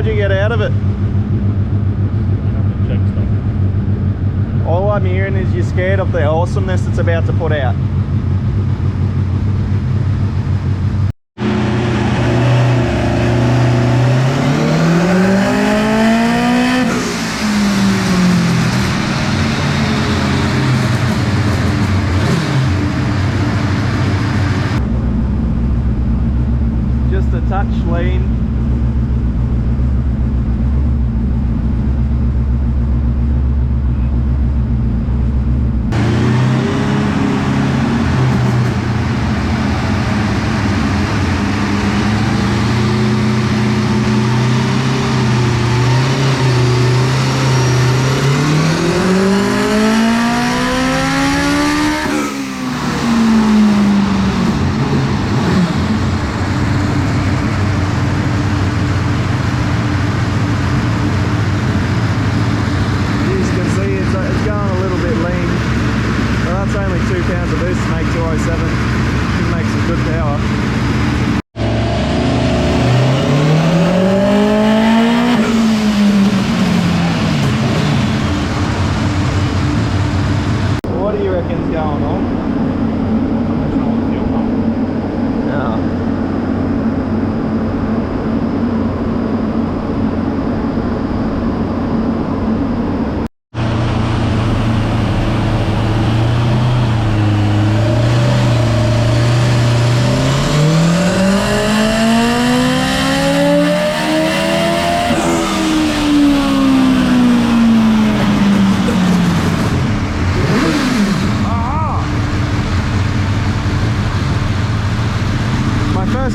you get out of it? Check stuff. All I'm hearing is you're scared of the awesomeness it's about to put out. Just a touch lean.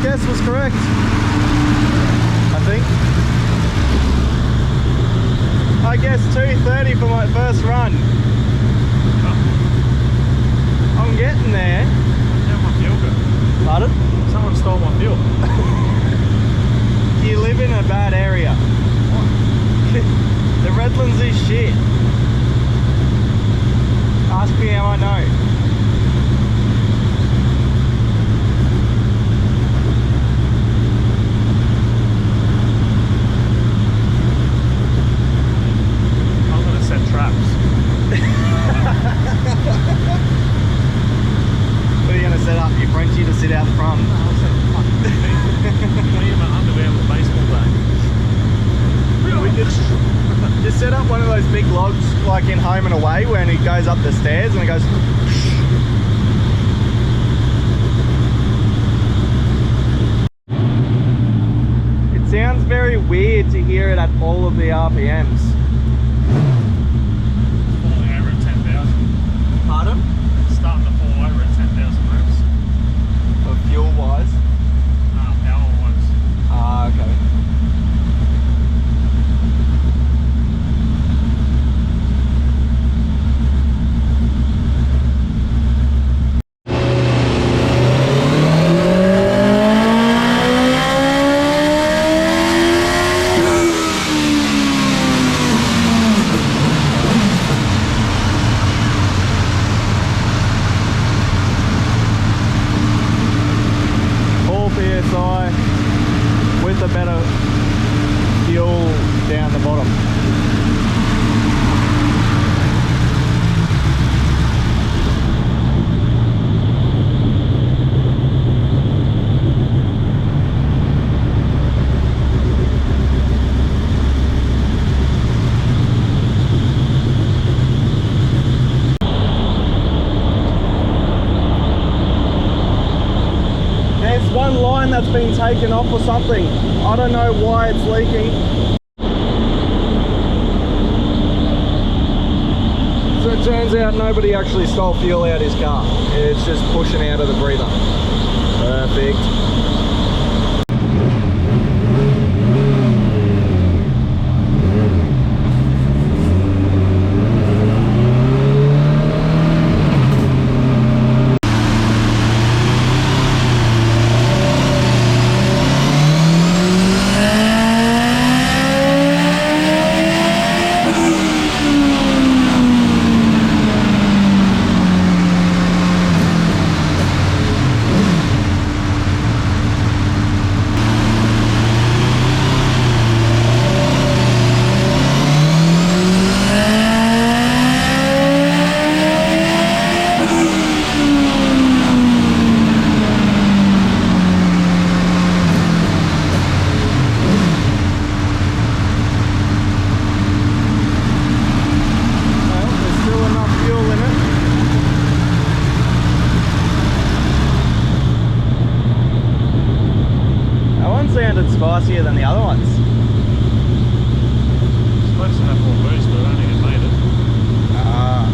Guess was correct, I think. I guess 230 for my first run. I'm getting there. Yeah, my fuel go. Pardon? Someone stole my fuel. You live in a bad area. The Redlands is shit. Ask me how I know. Traps. What are you going to set up? Your Frenchie to sit out front? No, I'll set fucking me in my underwear with a baseball bat. We could just set up one of those big logs like in Home and Away when he goes up the stairs and it goes. It sounds very weird to hear it at all of the RPMs. Pardon? Starting to fall over at 10,000 reps. For fuel wise? Power wise. Ah, okay. With a better fuel down the bottom. One line that's been taken off or something. I don't know why it's leaking. So it turns out nobody actually stole fuel out his car. It's just pushing out of the breather. Perfect. sounded spicier than the other ones. It's close enough for a boost, but I don't think it made it. Ah.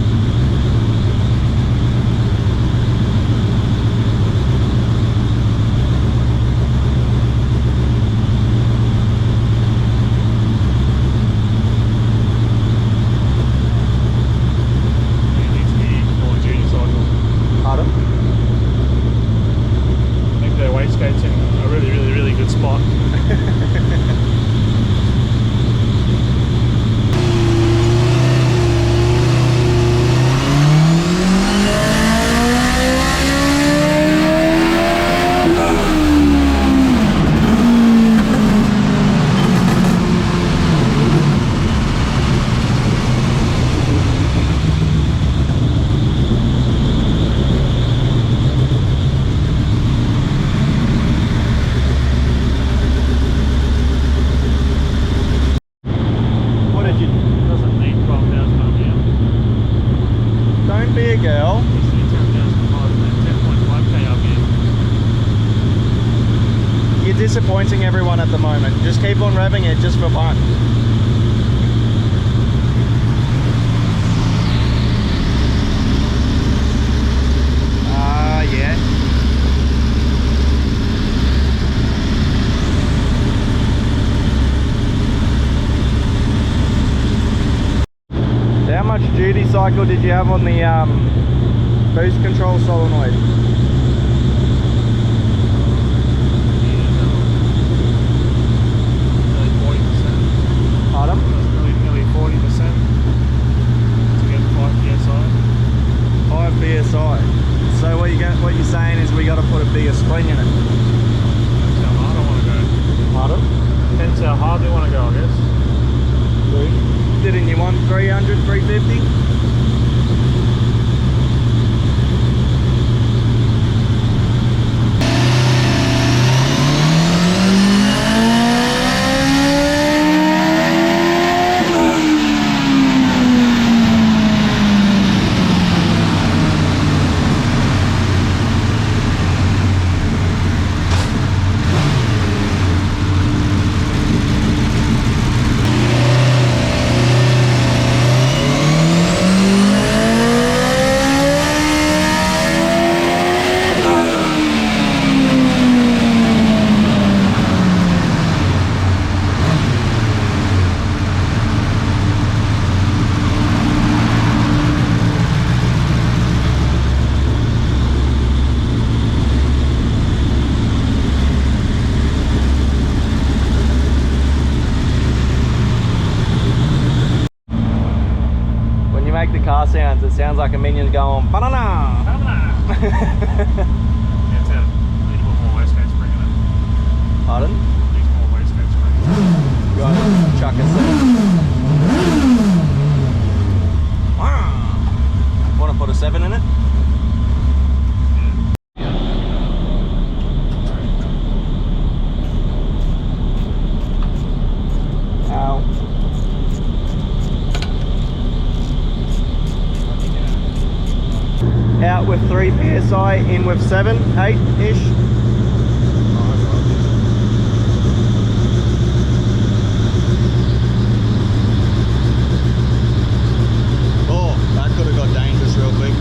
It needs to be more duty cycle. Pardon? I think their wastegate's in a really good spot. What did you... Doesn't need 12,000 RPM. Don't be a girl. It's 10.5k RPM. You're disappointing everyone at the moment. Just keep on revving it just for fun. Ah, yeah. So how much duty cycle did you have on the boost control solenoid? Nearly 40%. Pardon? Nearly 40% to get 5 psi. 5 psi. So what you're saying is we got to put a bigger spring in it. That's how hard I want to go. Pardon? Depends how hard we want to go, I guess. Didn't you want 300, 350? Make the car sounds, it sounds like a minion going banana. Yeah, it's a need to put more wastegate spring in it. Pardon? Needs more wastegate spring. You want to chuck us in? Want to put a 7 in it? Ow. Out with 3 psi, in with 7, 8-ish. Oh, that could have got dangerous real quick. I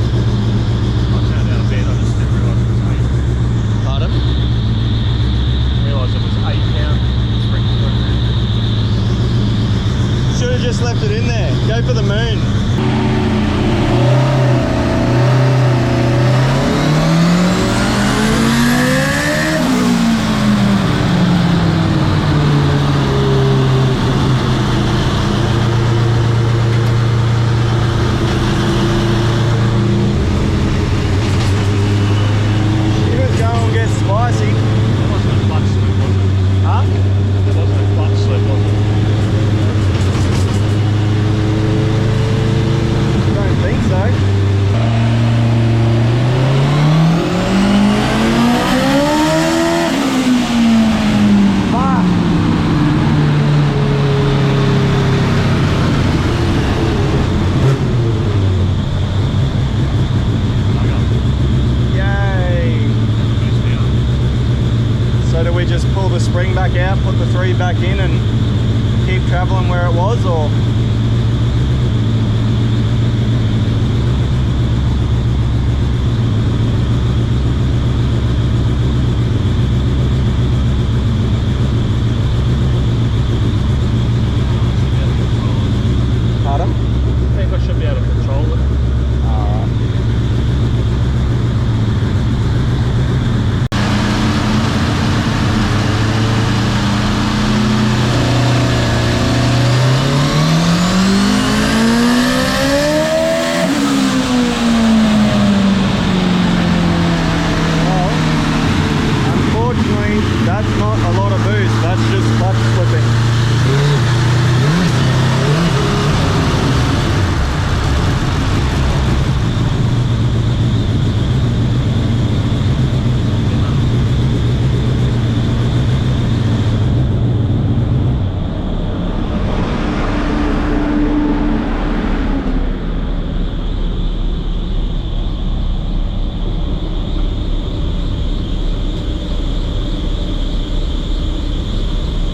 turned down a bit, I just didn't realise it was 8. Pardon? Realised it was 8 pound spring in there. Should have just left it in there. Go for the moon. back out, put the 3 back in and keep travelling where it was, or? Pardon? I think I should be able to control it. Alright. Well, unfortunately, that's not a lot of boost, that's just clutch slipping.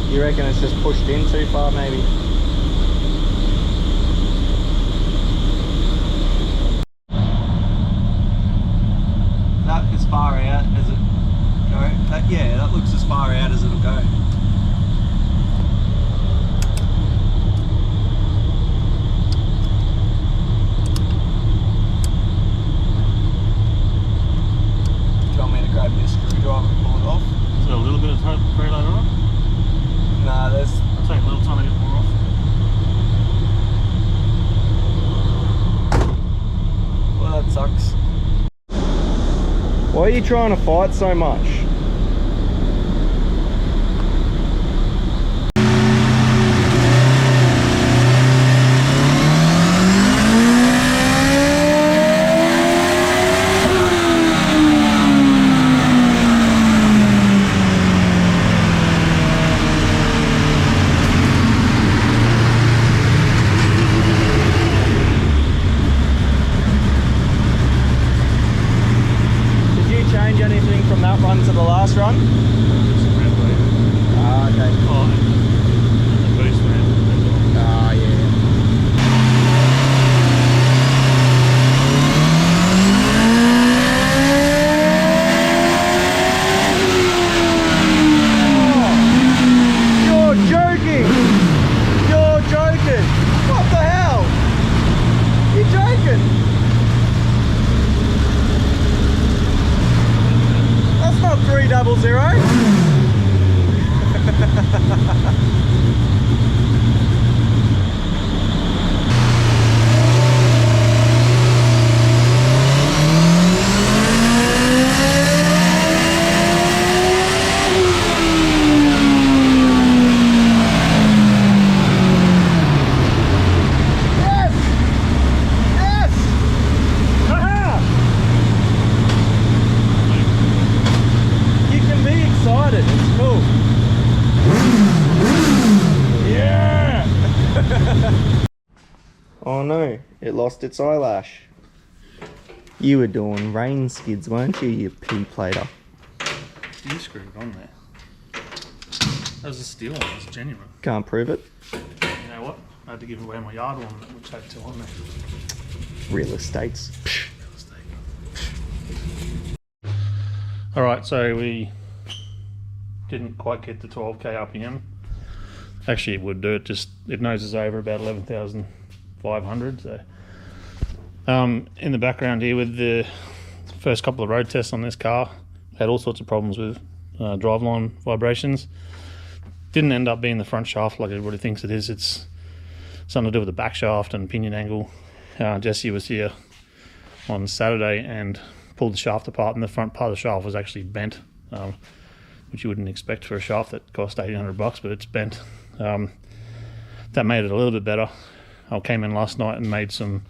You reckon it's just pushed in too far, maybe? That as far out as it go? Yeah, that looks as far out as it'll go. Do you want me to grab this screwdriver and pull it off? Is there a little bit of preload on it? Nah, there's... I'll take a little tiny bit more off. Well, that sucks. Why are you trying to fight so much? Change anything from that run to the last run? Some red weight. Ah, okay. Oh, and the boost man. Ah, yeah. Oh, you're joking! You're joking! What the hell? You're joking! That's not 300. Yes! Yes! Haha! You can be excited, it's cool. Yeah! Oh no, it lost its eyelash. You were doing rain skids, weren't you, you pea-plater? You screwed it on there. That was a steel one, it's genuine. Can't prove it. You know what? I had to give away my yard one, which had 2 on there. Real estates. Alright, so we didn't quite get to 12k RPM. Actually, it would do it, just it noses over about 11,500. So, in the background here with the first couple of road tests on this car, had all sorts of problems with driveline vibrations. Didn't end up being the front shaft like everybody thinks it is. It's something to do with the back shaft and pinion angle. Jesse was here on Saturday and pulled the shaft apart, and the front part of the shaft was actually bent, which you wouldn't expect for a shaft that cost $1,800, but it's bent. That made it a little bit better. I came in last night and made some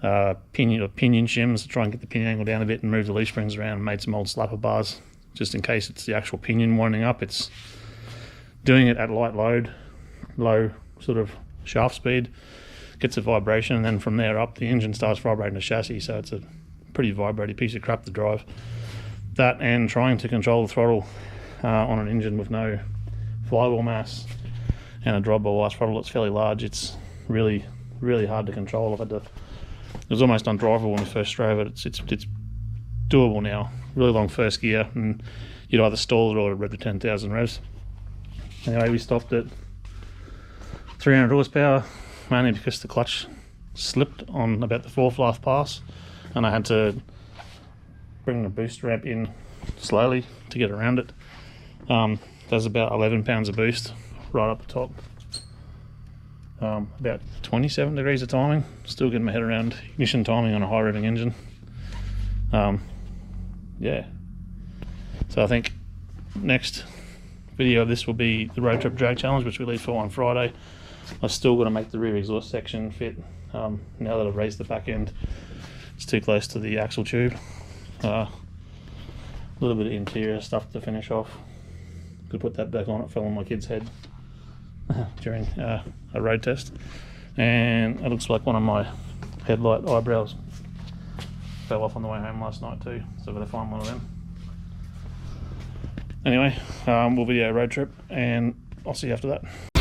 pinion shims to try and get the pinion angle down a bit and move the leaf springs around, and made some old slapper bars just in case it's the actual pinion winding up. It's doing it at light load, low sort of shaft speed, gets a vibration, and then from there up the engine starts vibrating the chassis, so it's a pretty vibrating piece of crap to drive. That and trying to control the throttle on an engine with no flywheel mass and a drive by wire throttle. It's fairly large. It's really hard to control. It was almost undrivable when we first drove it. It's doable now. Really long first gear, and you'd either stall it or rev to 10,000 revs. Anyway, we stopped at 300 horsepower, mainly because the clutch slipped on about the 4th last pass, and I had to bring the boost ramp in slowly to get around it. Does about 11 pounds of boost right up the top. About 27 degrees of timing. Still getting my head around ignition timing on a high revving engine. Yeah. So I think next video of this will be the road trip drag challenge, which we leave for on Friday. I've still got to make the rear exhaust section fit. Now that I've raised the back end, it's too close to the axle tube. A little bit of interior stuff to finish off. Could put that back on. It fell on my kid's head during a road test, and it looks like one of my headlight eyebrows fell off on the way home last night too, so I've got to find one of them. Anyway, we'll video road trip, and I'll see you after that.